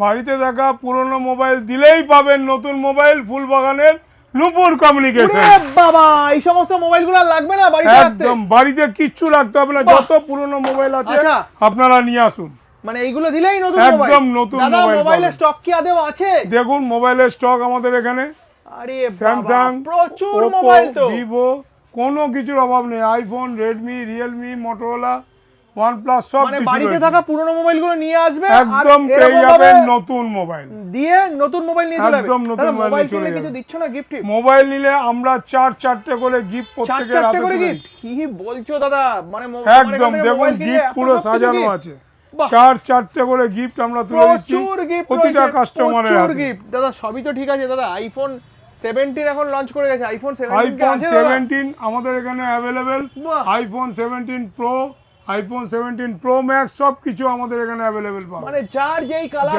বাড়িতে থাকা পুরনো মোবাইল দিলেই পাবেন নতুন মোবাইল ফুলবাগানের নূপুর কমিউনিকেশন। বাবা এই সমস্ত মোবাইলগুলো আর লাগবে না বাড়িতে রাখতে? একদম বাড়িতে কিচ্ছু রাখতে হবে না, যত পুরনো মোবাইল আছে আপনারা নিয়ে আসুন। মানে এইগুলো দিলেই নতুন মোবাইল? একদম নতুন মোবাইল। মোবাইলের স্টক কি আদৌ আছে? দেখুন মোবাইলের স্টক আমাদের এখানে আরে স্যামসাং, প্রচুর ওপো, মোবাইল তো। ভিভো, কোনো কিছুর অভাব নেই। IPhone, Redmi, Realme, Motorola, OnePlus সব মানে কিছু বাড়িতে থাকা পুরনো মোবাইলগুলো নিয়ে আসবে, একদম পেয়ে যাবেন নতুন মোবাইল দিয়ে নতুন মোবাইল নিয়ে চলে যাবে। একদম নতুন মোবাইল চলে যাবে। কিছু দিচ্ছ না গিফট? মোবাইল নিলে আমরা 4-4টে করে গিফট প্রত্যেকের হাতে তুলে দিচ্ছি। কি বলছো দাদা? মানে একদম দেখুন গিফট পুরো সাজানো আছে, 4-4টে করে গিফট আমরা তুলে দিচ্ছি প্রতিটা কাস্টমারের হাতে। গিফট দাদা সবই তো ঠিক আছে দাদা। আইফোন 17 এখন লঞ্চ করে গেছে, আইফোন 17 আমাদের এখানে available. IPhone 17 pro, iPhone 17 pro max সব কিছু আমাদের এখানে অ্যাভেলেবেল পাবেন। মানে যার যেই কালার